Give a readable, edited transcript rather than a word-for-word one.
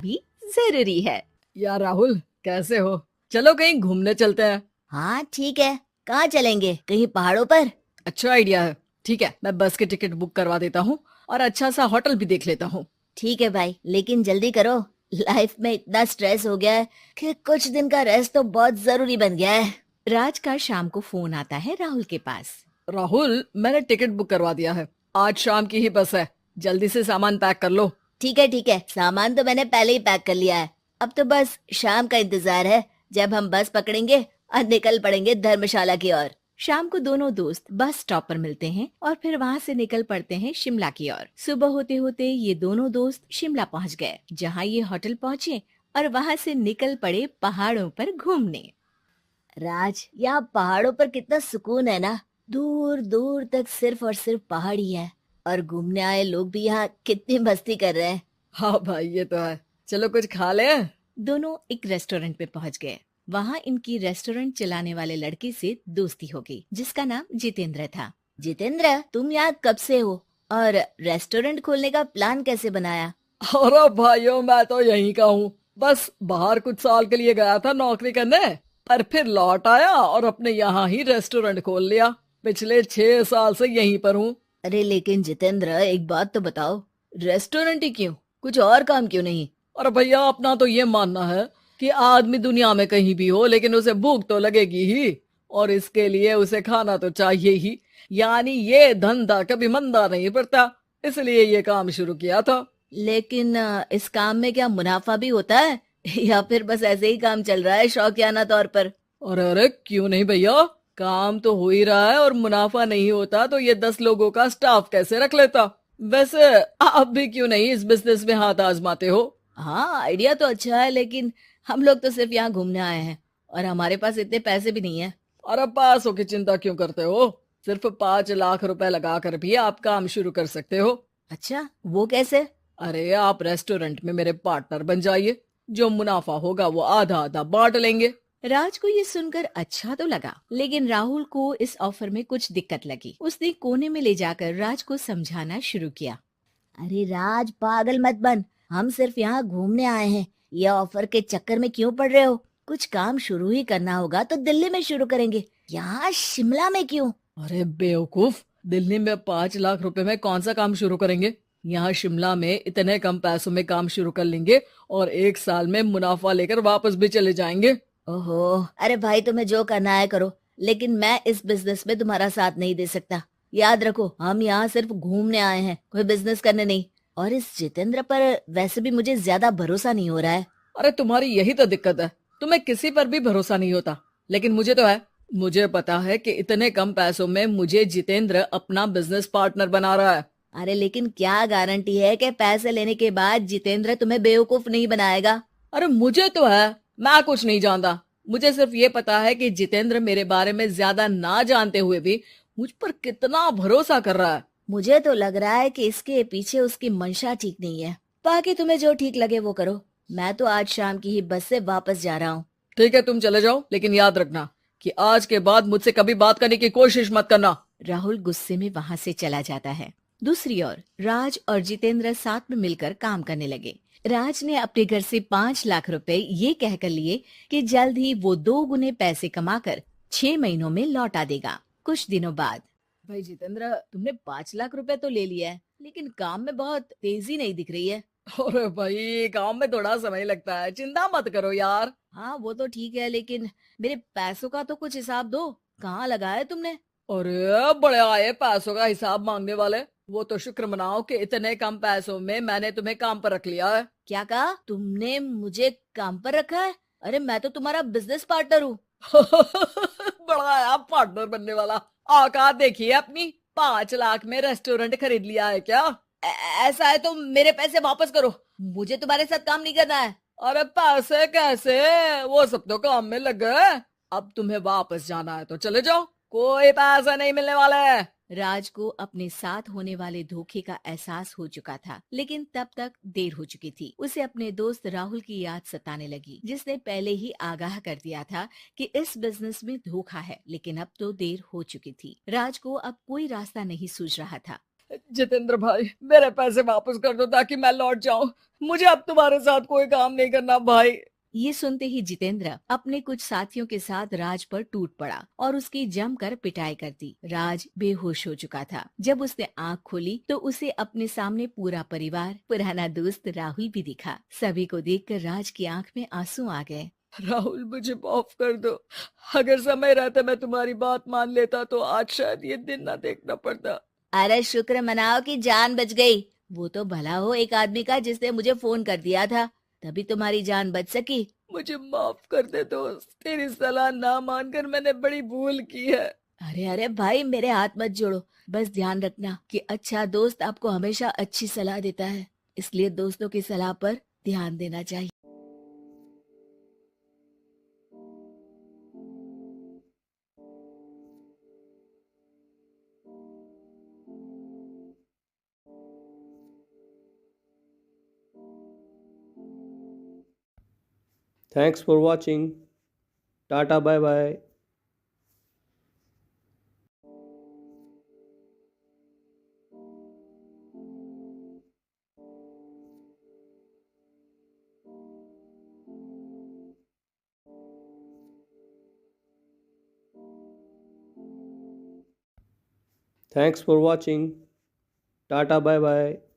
भी जरूरी है। यार राहुल, कैसे हो? चलो कहीं घूमने चलते हैं। हाँ ठीक है, कहाँ चलेंगे? कहीं पहाड़ों पर? अच्छा आइडिया है। ठीक है, मैं बस की टिकट बुक करवा देता हूँ और अच्छा सा होटल भी देख लेता हूँ। ठीक है भाई, लेकिन जल्दी करो। लाइफ में इतना स्ट्रेस हो गया है कि कुछ दिन का रेस्ट तो बहुत जरूरी बन गया है। राज का शाम को फोन आता है राहुल के पास। राहुल, मैंने टिकट बुक करवा दिया है। आज शाम की ही बस है। जल्दी से सामान पैक कर लो। ठीक है, सामान तो मैंने पहले ही पैक कर लिया है। अब तो बस शाम का इंतजार है, जब हम बस पकड़ेंगे और निकल पड़ेंगे धर्मशाला की ओर। शाम को दोनों दोस्त बस स्टॉप पर मिलते हैं और फिर वहाँ से निकल पड़ते हैं शिमला की ओर। सुबह होते होते ये दोनों दोस्त शिमला पहुँच गए, जहाँ ये होटल पहुँचे और वहाँ से निकल पड़े पहाड़ों पर घूमने। राज, यहाँ पहाड़ों पर कितना सुकून है ना। दूर दूर तक सिर्फ और सिर्फ पहाड़ ही है, और घूमने आए लोग भी यहाँ कितनी मस्ती कर रहे हैं। हाँ भाई, ये तो है। चलो कुछ खा ले। दोनों एक रेस्टोरेंट पे पहुंच गए। वहां इनकी रेस्टोरेंट चलाने वाले लड़के से दोस्ती हो गई, जिसका नाम जितेंद्र था। जितेंद्र, तुम यहाँ कब से हो और रेस्टोरेंट खोलने का प्लान कैसे बनाया? अरे भाइयों, मैं तो यहीं का हूँ। बस बाहर कुछ साल के लिए गया था नौकरी करने, पर फिर लौट आया और अपने यहाँ ही रेस्टोरेंट खोल लिया। पिछले 6 साल से यहीं पर हूँ। अरे लेकिन जितेंद्र, एक बात तो बताओ, रेस्टोरेंट ही क्यों, कुछ और काम क्यों नहीं? और भैया, अपना तो ये मानना है कि आदमी दुनिया में कहीं भी हो लेकिन उसे भूख तो लगेगी ही, और इसके लिए उसे खाना तो चाहिए ही। यानी ये धंधा कभी मंदा नहीं पड़ता, इसलिए ये काम शुरू किया था। लेकिन इस काम में क्या मुनाफा भी होता है या फिर बस ऐसे ही काम चल रहा है शौकियाना तौर पर? अरे अरे, क्यों नहीं भैया, काम तो हो ही रहा है और मुनाफा नहीं होता तो ये 10 लोगों का स्टाफ कैसे रख लेता। वैसे आप भी क्यों नहीं इस बिजनेस में हाथ आजमाते हो? हाँ, आइडिया तो अच्छा है, लेकिन हम लोग तो सिर्फ यहाँ घूमने आए हैं और हमारे पास इतने पैसे भी नहीं है। अरे पैसों की चिंता क्यों करते हो? सिर्फ 5 लाख रुपए लगा कर भी आप काम शुरू कर सकते हो। अच्छा, वो कैसे? अरे आप रेस्टोरेंट में मेरे पार्टनर बन जाइए। जो मुनाफा होगा वो आधा आधा बांट लेंगे। राज को ये सुनकर अच्छा तो लगा, लेकिन राहुल को इस ऑफर में कुछ दिक्कत लगी। उसने कोने में ले जाकर राज को समझाना शुरू किया। अरे राज, पागल मत बन, हम सिर्फ यहाँ घूमने आए हैं। ये ऑफर के चक्कर में क्यों पड़ रहे हो? कुछ काम शुरू ही करना होगा तो दिल्ली में शुरू करेंगे, यहाँ शिमला में क्यों? अरे बेवकूफ, दिल्ली में 5 लाख रुपए में कौन सा काम शुरू करेंगे? यहाँ शिमला में इतने कम पैसों में काम शुरू कर लेंगे और 1 साल में मुनाफा लेकर वापस भी चले जाएंगे। ओहो, अरे भाई, तुम्हें जो करना है करो, लेकिन मैं इस बिजनेस में तुम्हारा साथ नहीं दे सकता। याद रखो, हम यहाँ सिर्फ घूमने आए हैं, कोई बिजनेस करने नहीं। और इस जितेंद्र पर वैसे भी मुझे ज्यादा भरोसा नहीं हो रहा है। अरे तुम्हारी यही तो दिक्कत है, तुम्हें किसी पर भी भरोसा नहीं होता, लेकिन मुझे तो है। मुझे पता है कि इतने कम पैसों में मुझे जितेंद्र अपना बिजनेस पार्टनर बना रहा है। अरे लेकिन क्या गारंटी है कि पैसे लेने के बाद जितेंद्र तुम्हें बेवकूफ नहीं बनाएगा? अरे मुझे तो है, मैं कुछ नहीं जानता। मुझे सिर्फ ये पता है कि जितेंद्र मेरे बारे में ज्यादा ना जानते हुए भी मुझ पर कितना भरोसा कर रहा है। मुझे तो लग रहा है कि इसके पीछे उसकी मंशा ठीक नहीं है। बाकी तुम्हें जो ठीक लगे वो करो। मैं तो आज शाम की ही बस से वापस जा रहा हूँ। ठीक है, तुम चले जाओ, लेकिन याद रखना कि आज के बाद मुझसे कभी बात करने की कोशिश मत करना। राहुल गुस्से में वहाँ से चला जाता है। दूसरी ओर राज और जितेंद्र साथ में मिलकर काम करने लगे। राज ने अपने घर से 5 लाख रुपए ये कहकर लिए कि जल्द ही वो 2 गुने पैसे कमाकर 6 महीनों में लौटा देगा। कुछ दिनों बाद, भाई जितेंद्र, तुमने 5 लाख रुपए तो ले लिया है, लेकिन काम में बहुत तेजी नहीं दिख रही है। अरे भाई, काम में थोड़ा समय लगता है, चिंता मत करो यार। हाँ वो तो ठीक है, लेकिन मेरे पैसों का तो कुछ हिसाब दो। कहाँ लगाया तुमने? अरे बड़े आए पैसों का हिसाब मांगने वाले। वो तो शुक्र मनाओ कि इतने कम पैसों में मैंने तुम्हें काम पर रख लिया है। क्या कहा तुमने? मुझे काम पर रखा है? अरे मैं तो तुम्हारा बिजनेस पार्टनर हूँ। बड़ा आया पार्टनर बनने वाला। औकात देखिए अपनी, 5 लाख में रेस्टोरेंट खरीद लिया है क्या? ऐसा है तो मेरे पैसे वापस करो, मुझे तुम्हारे साथ काम नहीं करना है। अरे पैसे कैसे, वो सब तो काम में लग गए। अब तुम्हें वापस जाना है तो चले जाओ, कोई पैसा नहीं मिलने वाला है। राज को अपने साथ होने वाले धोखे का एहसास हो चुका था, लेकिन तब तक देर हो चुकी थी। उसे अपने दोस्त राहुल की याद सताने लगी, जिसने पहले ही आगाह कर दिया था कि इस बिजनेस में धोखा है, लेकिन अब तो देर हो चुकी थी। राज को अब कोई रास्ता नहीं सूझ रहा था। जितेंद्र भाई, मेरे पैसे वापस कर दो ताकि मैं लौट जाऊं। मुझे अब तुम्हारे साथ कोई काम नहीं करना भाई। ये सुनते ही जितेंद्र अपने कुछ साथियों के साथ राज पर टूट पड़ा और उसकी जमकर पिटाई कर दी। राज बेहोश हो चुका था। जब उसने आंख खोली तो उसे अपने सामने पूरा परिवार, पुराना दोस्त राहुल भी दिखा। सभी को देखकर राज की आंख में आंसू आ गए। राहुल, मुझे माफ कर दो। अगर समय रहते मैं तुम्हारी बात मान लेता तो आज शायद ये दिन ना देखना पड़ता। अरे शुक्र मनाओ कि जान बच गई। वो तो भला हो एक आदमी का जिसने मुझे फोन कर दिया था, तभी तुम्हारी जान बच सकी। मुझे माफ कर दे दोस्त, तेरी सलाह ना मानकर मैंने बड़ी भूल की है। अरे अरे भाई, मेरे हाथ मत जोड़ो। बस ध्यान रखना कि अच्छा दोस्त आपको हमेशा अच्छी सलाह देता है, इसलिए दोस्तों की सलाह पर ध्यान देना चाहिए। Thanks for watching. Tata, bye bye. Thanks for watching. Tata, bye bye.